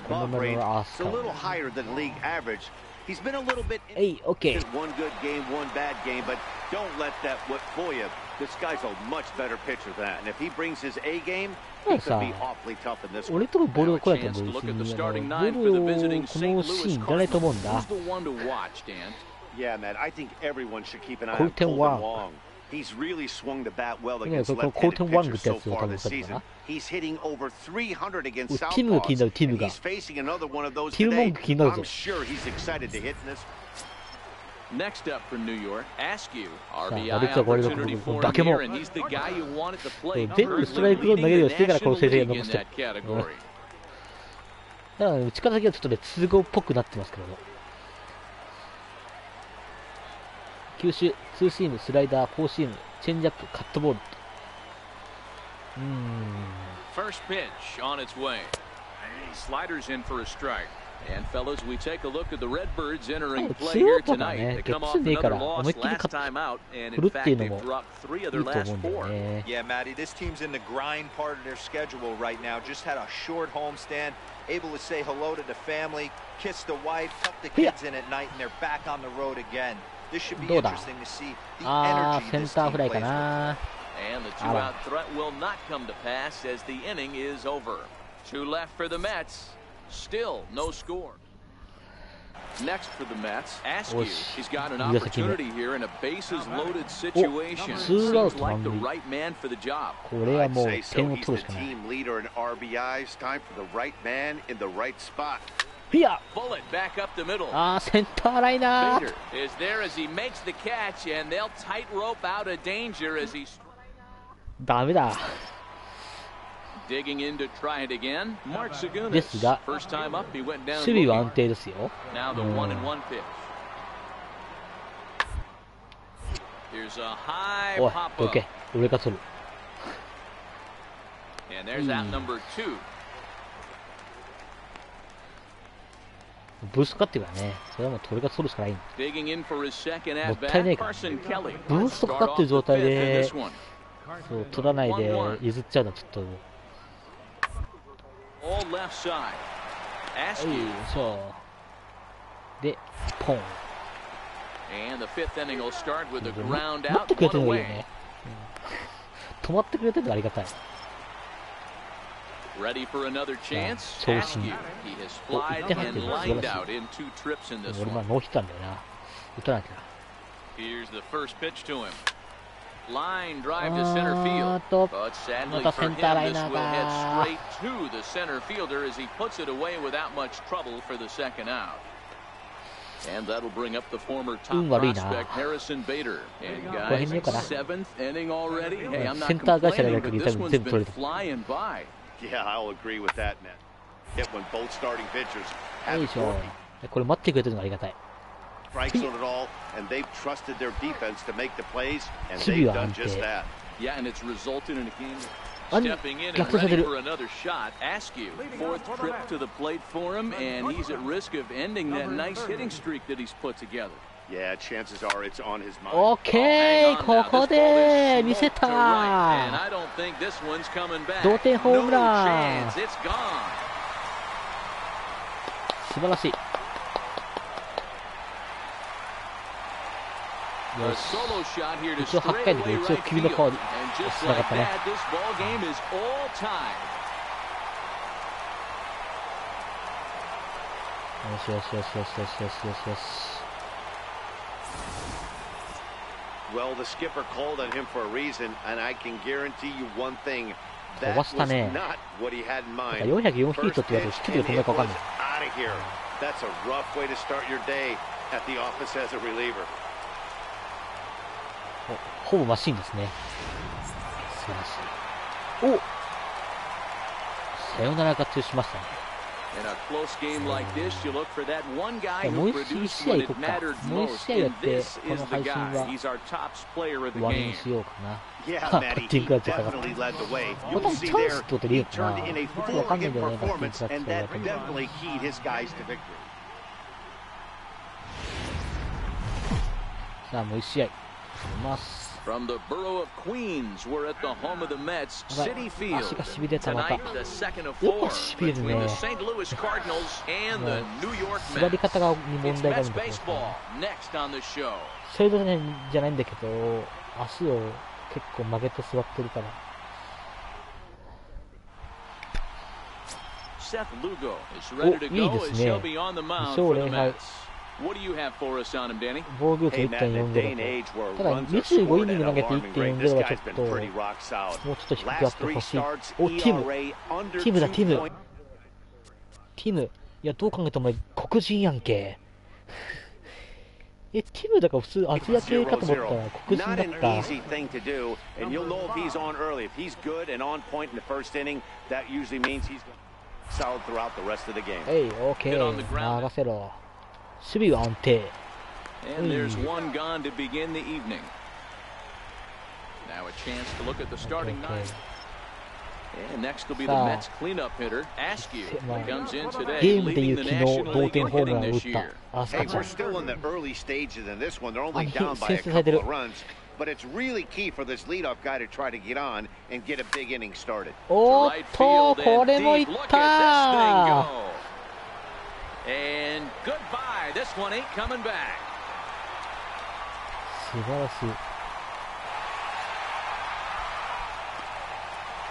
S1: このままアースカー。
S4: He's been a little bit
S1: okay.
S4: One good game, one bad game, but don't let that fool you. This guy's a much better pitcher than that, and if he brings his A game, he could be awfully tough in this one.
S1: 俺とボールが来ないと思うし、ボールをこのシーンいらないと思うんだ。
S4: Yeah, man, I think everyone should keep an eye on Colton Wong. He's really swung the bat well against left-handed pitchers so far this season. He's hitting over 300 against southpaws, and he's facing another one of those today. I'm sure he's excited to hit this.
S3: Next up for New York, Askew, RBI opportunity for him here, and he's the guy you wanted to play number 3 in the National League in that category.
S1: だから打ち方だけはちょっとね、都合っぽくなってますけども。球種、ツーシーム、スライダー、フォーシーム、チェンジアップ、カットボール。
S3: First pitch on its way. Sliders in for a strike. And fellas, we take a look at the Redbirds entering play here tonight. They come off another loss last time out, and in fact they've dropped 3 of their last 4.
S5: Yeah, Matty, this team's in the grind part of their schedule right now. Just had a short homestand, able to say hello to the family, kiss the wife, tuck the kids in at night, and they're back on the road again. This should be interesting to see the energy this team plays with.
S3: And the 2-out threat will not come to pass as the inning is over. 2 left for the Mets. Still no score. Next for the Mets, Askew. He's got an opportunity here in a bases-loaded situation. Seems like the right man for the job.
S4: I'd say so. He's the team leader in RBIs. Time for the right man in the right spot.
S3: Bullet back up the middle.
S1: Center liner.
S3: Bader is there as he makes the catch, and they'll tightrope out of danger as he's
S1: ダメだ。
S3: digging in to try it again. Mark
S1: ですが、
S3: Sagunas. First time up, he went down.
S1: 守備は安定ですよ。
S3: Now the 1-1 pitch. Here's a high
S1: おい、
S3: pop
S1: ど
S3: up.
S1: け。俺が取る。
S3: And there's out number 2.
S1: ブーストかっていうからね。それはもう俺が取るしかないんだ。
S3: Digging in for his second
S1: も
S3: at
S1: ったいない
S3: bat.
S1: から。
S3: Carson Kelly.
S1: ブーストかかってる状態
S3: Start off the fifth in
S1: で
S3: this one.
S1: そう取らないで譲っちゃうのはちょっと。
S3: All left side. Askew.
S1: そうでポン。
S3: And the 5th inning will start with a
S1: 持
S3: ground
S1: って
S3: out,
S1: くれ
S3: 1
S1: てるのがいい
S3: away.
S1: よね。止まってくれてるのがありがたい。
S3: Ready for another chance.
S1: Yeah,
S3: Askew. He has flied and lined out in 2 trips in this
S1: 俺まあ
S3: one.
S1: ノーヒットなんだよな。打たなきゃ。
S3: Here's the first pitch to him. Line drive to center field. But sadly for him, this will head straight to the center fielder as he puts it away without much trouble for the second out. And that'll bring up the former top prospect Harrison Bader. And guys, 7th inning already. Hey, I'm not complaining, but this one's been flying by.
S4: Yeah, I'll agree with that, man. Hit when both starting pitchers
S1: よ
S4: have
S1: い
S4: it
S1: しょ。
S4: working.
S1: これ待ってくれてるのがありがたい。
S4: Strikes on it all, and they've trusted their defense to make the plays, and
S1: 守備
S4: they've
S1: は
S4: done
S1: 安
S4: just
S1: 定。
S4: that.
S3: Yeah, and it's resulted in a game.
S1: あん
S3: Stepping in
S1: 逆
S3: and
S1: させ
S3: ready
S1: る。
S3: for another shot. Askew, 4th trip to the plate for him, and he's at risk of ending that nice hitting streak that he's put together.
S4: Yeah, chances are it's on his mind.
S1: オッケー、ここで見せ
S3: And I
S1: た。
S3: don't think this one's coming back.
S1: 同点ホームラン。
S3: No chance. It's gone.
S1: 素晴らしい。
S3: A solo shot here to
S1: 一応8
S3: straight
S1: 回で
S3: away
S1: 一応
S3: right
S1: 君の
S3: field.
S1: 顔
S3: And
S1: に
S3: just
S1: つなが
S3: like
S1: ったね。
S3: that, this ball game is all tied.
S1: よしよしよしよしよしよしよしよし。
S4: Well, the skipper called on him for a reason, and I can guarantee you one thing.
S1: 飛
S4: That
S1: ば
S4: was
S1: したね。
S4: not what he had in
S1: なんか
S4: mind.
S1: 404ヒット
S4: First
S1: って言われ
S4: pitch
S1: て、ヒットで
S4: and
S1: 飛んだ
S4: it
S1: か分かん
S4: was
S1: ない。
S4: out of here. That's a rough way to start your day at the office as a reliever.
S1: ほぼマシンですね。素晴らしい。お、さよなら勝ちをしましたね。
S3: In a close game like this, you look for that one guy
S1: もう
S3: who
S1: 一
S3: produced
S1: 試合
S3: when
S1: 行こ
S3: it
S1: うか。
S3: mattered
S1: もう一
S3: most.
S1: 試合やっ
S3: And
S1: て、
S3: this
S1: この
S3: is the
S1: 配信
S3: guy.
S1: は
S3: He's our top player of the
S1: 終わりに
S3: game.
S1: しようかな。
S4: Yeah,
S1: バ
S4: Matty,
S1: ッティン
S4: he
S1: グがちょっと
S4: definitely led the way.
S1: また
S4: You'll
S1: チ
S4: see
S1: ャンス
S4: there,
S1: ってことでいい
S4: he
S1: のかな。
S4: turned in a
S1: よくわかんないん
S4: full-game
S1: だよね、バッティング
S4: performance,
S1: 使って
S4: and
S1: たら
S4: that definitely keyed his guys to victory.
S1: さあ、もう一試合。います。
S3: From the borough of Queens, we're at the home of the Mets, City Field.
S1: 足がしびれたまた。
S3: Tonight, the second of
S1: よ
S3: four
S1: くしびれる
S3: between
S1: ね。
S3: the St. Louis Cardinals and the New York
S1: 座り
S3: Mets.
S1: 方がに
S3: It's
S1: 問題がある
S3: Mets
S1: んだけど
S3: baseball next on the show.
S1: そういうのじゃないんだけど、足を結構曲げて座ってるから。
S3: Seth Lugo is ready to
S1: お、いい
S3: go
S1: です
S3: as
S1: ね。
S3: he'll be on the
S1: 2
S3: mound
S1: 勝
S3: for the
S1: 0敗。
S3: Mets. What do you have for us on him, Danny?
S1: 防御率
S4: Hey, Matt, in a day and
S1: 1.40
S4: age where
S1: ただ
S4: runs are
S1: 25 イ
S4: scored
S1: ニング
S4: at
S1: 投げて
S4: alarming rate,
S1: 1.40
S4: this
S1: はちょ
S4: guy's
S1: っ
S4: been
S1: と、
S4: pretty rock solid.
S1: もうちょっと低くあっ
S4: Last
S1: て
S4: three
S1: ほしい。
S4: starts,
S1: お、ティム。
S4: ERA under
S1: ティムだ、ティ
S4: 2
S1: ム。
S4: point.
S1: ティム。いや、どう考えてもお前、黒人やんけ。ティムだから普通、アジア系かと思ったら黒人
S4: Not
S1: だ
S4: an
S1: った。
S4: easy thing to do, and you'll know if he's on early. If he's good and on point in the first inning, that usually means he's solid throughout the rest of the game.
S1: はい、オーケー。任せろ。守備は安定。
S3: And there's one gone to begin the evening. Now a chance to look at the starting nine. And next will be the Mets cleanup hitter, Askew, comes in today,
S1: ゲームでい
S3: leading
S1: う
S3: the
S1: 昨日
S3: National
S1: 同
S3: League
S1: 点
S3: in
S1: ホームラ
S3: hitting
S1: ンを打
S3: this
S1: った
S3: year.
S1: アスカ
S4: Hey,
S1: ちゃ
S4: we're
S1: ん。
S4: still in the early stages in this one. They're only
S1: he
S4: down by a
S1: says that
S4: couple of runs, but it's really key for this leadoff guy to try to get on and get a big inning started.
S1: おーっと、これもいったー。
S3: And goodbye. This one ain't coming back.
S1: 素晴らしい。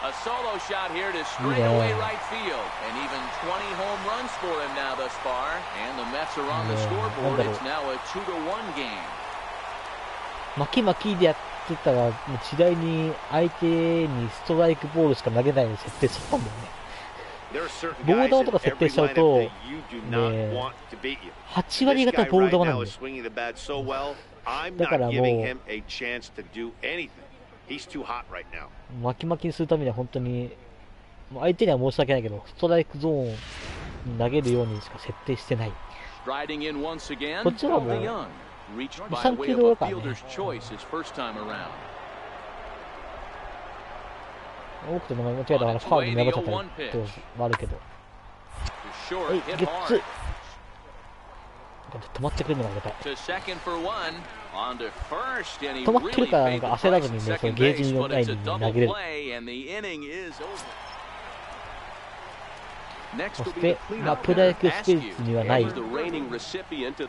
S3: A solo shot here to straightaway right field, and even 20 home runs for him now thus far. And the Mets are on the scoreboard. It's now a 2-1 game.
S1: 巻き巻きでやってたら、もう次第に相手にストライクボールしか投げないように設定しちゃったんだよね。ボール球とか設定しちゃうと、ね、8割方ボール球なんだよ。だからもう、巻き巻きにするためには本当に、もう相手には申し訳ないけど、ストライクゾーンに投げるようにしか設定してない。こっちはもう、3球動だからね。多くて名前間違えたからファウルにやばかったりってもあるけど。はい、ゲッツ。止まってくれるのがありがたい。止まってるからなんか焦らずにね、そのゲージのラインに投げれる。そして、まあ、プロ野球スピリッツにはない、プロ野球スピリッツ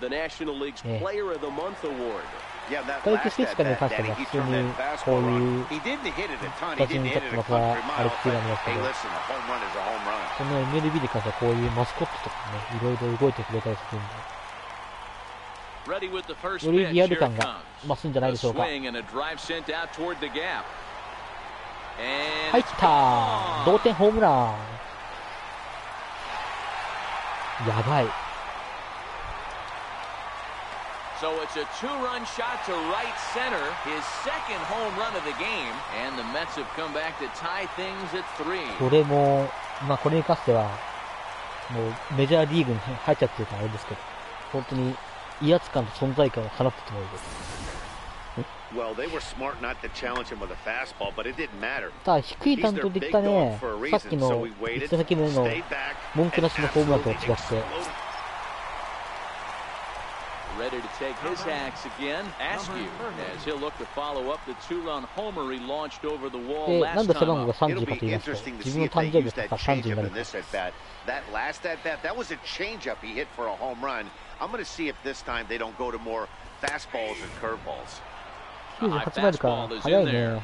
S1: に関しては普通にこういう形にちょっとまたあれっていうのもありますけど、この MLB に関してはこういうマスコットとかね、いろいろ動いてくれたりするんで、よりリアル感が増すんじゃないでしょうか。入ったー、同点ホームラン。やばい。
S3: So it's a two-run shot to right center, his second home run of the game, and the Mets have come back to tie things at 3.
S1: これも、まあこれに関しては、もうメジャーリーグに入っちゃってるからあれですけど、本当に威圧感と存在感を放ってつもりです。ただ低い弾道でいったね、さっきの1打席目の文句なしのホームランとは違って、
S3: Ready to take his hacks again. Askew as he'll look to follow up the two-run homer he launched over the wall last time.
S1: なんで背番号が30かと言いますと、自分の誕生日だったら30になる。
S4: That last at bat, that was a changeup he hit for a home run. I'm going to see if this time they don't go to more fastballs and curveballs.
S1: 98マイルか、早いね。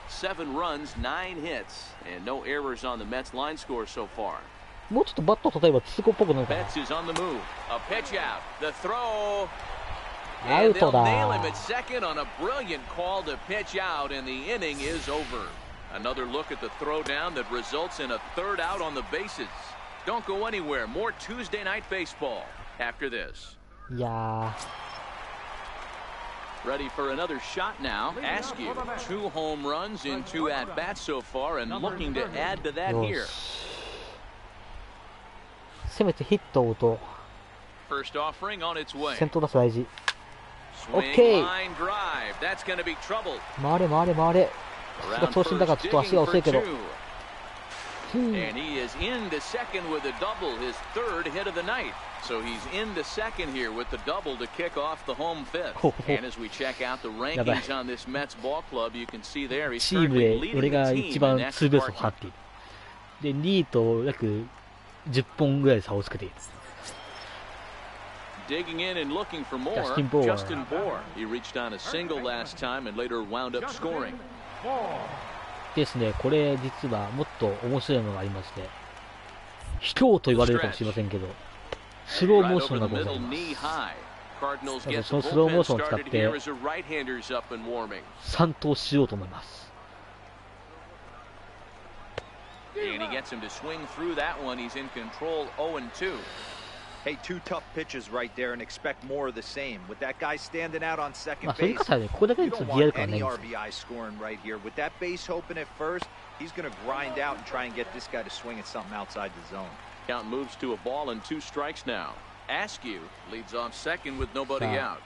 S3: 7 runs, 9 hits, and no errors on the Mets line score so far.
S1: もうちょっとバット例えばツーコっぽくなるかな。
S3: Betts is on the move. A pitch out. The throw.
S1: アウトだ。
S3: Nail him at second on a brilliant call to pitch out, and the inning is over. Another look at the throwdown that results in a third out on the bases. Don't go anywhere. More Tuesday night baseball after this.
S1: いやー。
S3: Ready for another shot now. Askew. 2 home runs in 2 at-bats so far, and looking to add to that here.
S1: せめてヒットを打とう。先頭打者大事。オッケー。回れ回れ回れ。足が長身だからちょっと足が遅いけど。
S3: And he is into second with a double, his third hit of the night. So he's into second here with the double to kick off the home fifth. And as we check out the rankings on this Mets ball club, you can see there he's currently leading the team in that department.
S1: で、2位と約10本ぐらい差をつけている。
S3: Digging in and looking for more, Justin Bour. He reached on a single last time and later wound up scoring.
S1: ですね、これ実はもっと面白いのがありまして、卑怯と言われるかもしれませんけど、スローモーションがございます。そのスローモーションを使って3投しようと思います。
S3: And he gets him to swing through that one. He's in control 0-2.
S5: Hey, 2 tough pitches right there and expect more of the same. With that guy standing out on second base, you don't want any RBI scoring right here. With that base open at first, he's going to grind out and try and get this guy to swing at something outside the zone.
S3: Count moves to a ball and 2 strikes now. Askew leads off second with nobody out.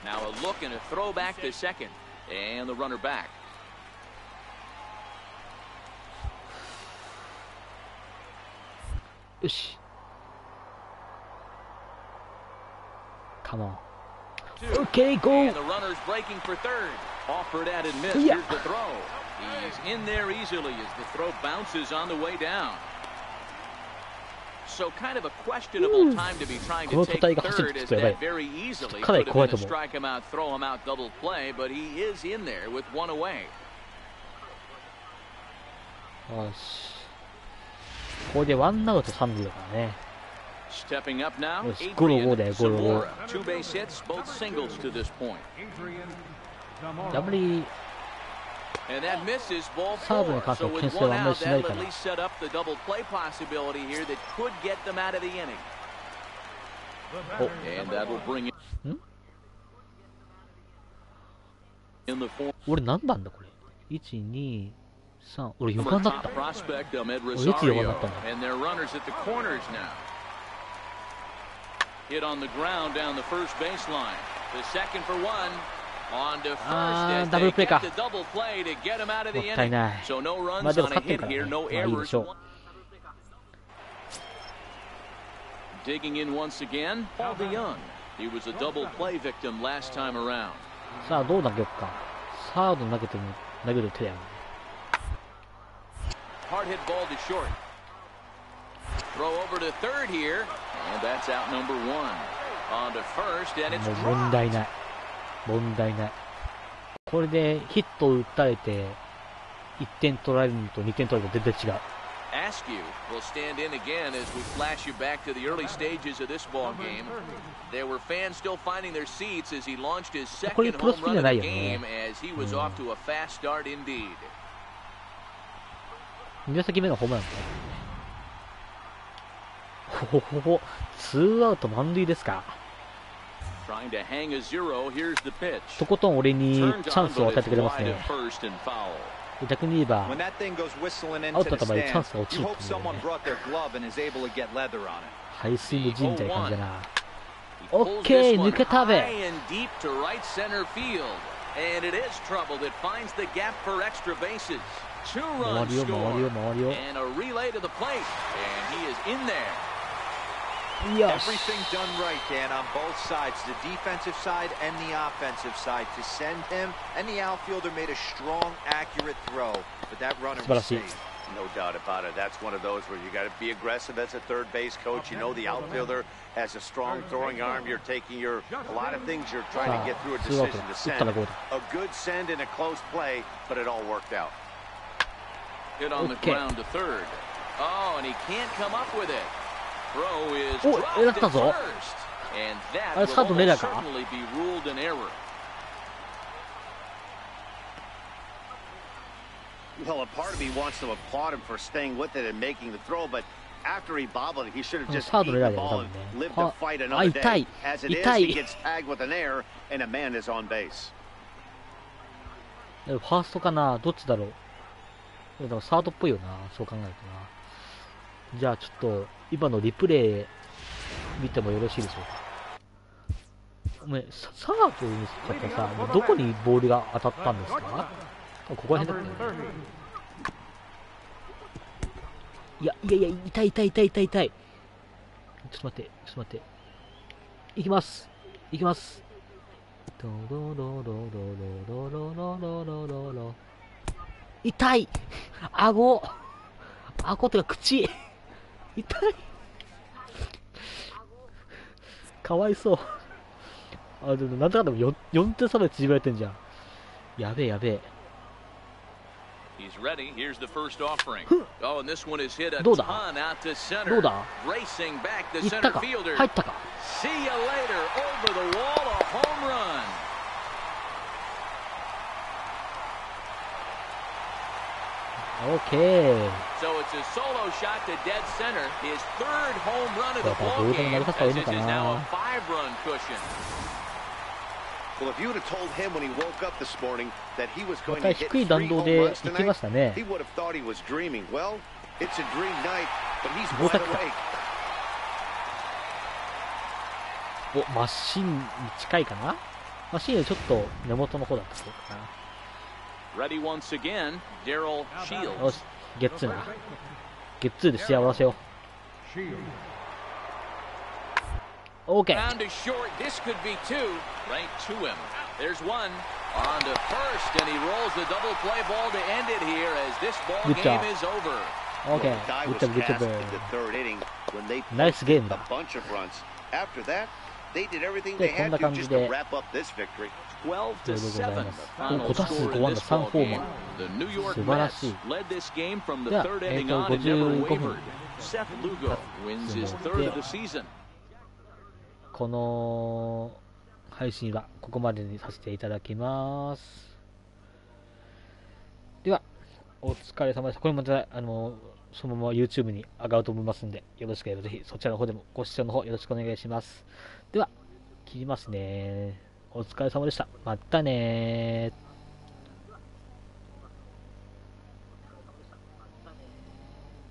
S3: Now a look and a throw back to second. And the runner back.
S1: よし。カモン。Okay, go!
S3: And the runner's breaking for third. Offered at and missed. Here's the throw. He's in there easily as the throw bounces on the way down. So kind of a questionable time to be trying to take third, as that very easily could have been a strike him out, throw him out double play, but he is in there with one away.
S1: よし。これでワンアウト3塁だからね。
S3: Stepping up now,
S1: よし、ゴロ5だよ、ゴロ5。
S3: Two base hits, both singles to this point.
S1: あんまり
S3: And that misses ball
S1: サードに
S3: 4.
S1: 関して
S3: So
S1: は
S3: with
S1: 牽制
S3: one
S1: はあんまり
S3: out,
S1: しない
S3: that'll
S1: か
S3: at
S1: ら。
S3: least set up the double play possibility here that could get them out of the inning.
S1: お、
S3: And that will bring in the fourth.
S1: 俺何番だこれ。1、2、3。俺4番だった。
S3: Prospect Ahmed
S1: 俺いつ4番だ
S3: Rosario.
S1: ったんだ。
S3: And their runners at the corners now. Hit on the ground down the first baseline. The second for one. On to first as they get the double play to get him out of the inning. So no runs on a hit here, no errors. Digging in once again, Paul DeYoung. He was a double play victim last time around.
S1: さあどう投げよっか。サード投げても投げる手やん。
S3: Hard hit ball to short. Throw over to third here, and that's out number one. On to first, and it's
S1: もう問題ない。問題ない。これでヒットを打たれて1点取られるのと2点取られるのと全然違う。
S3: Askew will stand in again as we flash you back to the early stages of this ball game. There were fans still finding their seats as he launched his second home run of the game as he was off to a fast start indeed.
S1: 2打席目のホームラン。ほほほ、2アウト満塁ですか。
S3: Trying to hang a zero, here's the pitch.
S1: とことん俺にチャンスを与えてくれますね。逆に言えば、アウトだった場合チャンスが落ちるっていうね。ハイスイング陣みたいな感じだな。オッケー、抜けたべ。
S3: And it is trouble that finds the gap for extra bases. Two runs score. And a relay to the plate. And he is in there.
S5: Everything done right, Dan, on both sides, the defensive side and the offensive side, to send him, and the outfielder made a strong, accurate throw, but that runner was safe.
S4: No doubt about it. That's one of those where you got to be aggressive as a third base coach. You know the outfielder has a strong throwing arm. You're taking a lot of things you're trying to get through a decision to send. A good send and a close play, but it all worked out.
S3: Hit on the ground to third. Oh, and he can't come up with it. Throw is dropped at first. And that will almost certainly be ruled an error.
S4: Well, a part of me wants to applaud him for staying with it and making the throw, but after he bobbled it, he should have just eaten the ball and lived to fight another day. As it is, he gets tagged with an error, and a man is on base.
S1: ファーストかな、どっちだろう。でもサードっぽいよな、そう考えるとな。じゃあちょっと今のリプレイ見てもよろしいでしょうか。お前サードにしちゃったらさ、どこにボールが当たったんですか？ここら辺だったよね。いや、痛い。ちょっと待って。行きます。痛い。顎ってか口。痛い。かわいそう。でもなんだかんだ4点差まで縮められてんじゃん。やべえ。
S3: He's ready. Here's the first offering. Oh, and this one is hit a
S1: どうだ
S3: ton out to center.
S1: どうだ
S3: Racing back the
S1: 行った
S3: center
S1: か
S3: fielder.
S1: 入ったか
S3: See you later. Over the wall, a home run.
S1: Okay.
S3: So it's a solo shot to dead center. His third home run of the ball game. As this is now a 5-run cushion.
S4: Well, if you would have told him when he woke up this morning that he was going to hit
S1: 低い弾道で行きましたね。
S4: he would have thought he was dreaming. Well, it's a dream night, but he's wide awake.
S1: マシンに近いかな。マシンよりちょっと根元の方だったかな。
S3: Ready once again, Daryl Shields.
S1: よし、ゲッツーな。ゲッツーで幸せよ。
S6: Shield.
S1: OK。
S3: Round is short. This could be two. Right to him. There's one. On to first, and he rolls the double play ball to end it here as this ball game is over.
S1: OK。 ナイスゲームだ。で、こんな感じで、5打数5安打3ホーマー。素晴らしい。では、55分で、この配信はここまでにさせていただきます。では、お疲れ様でした。これまた、そのまま YouTube に上がると思いますんで、よろしければぜひそちらの方でもご視聴の方よろしくお願いします。では、切りますね。お疲れ様でした。またねー。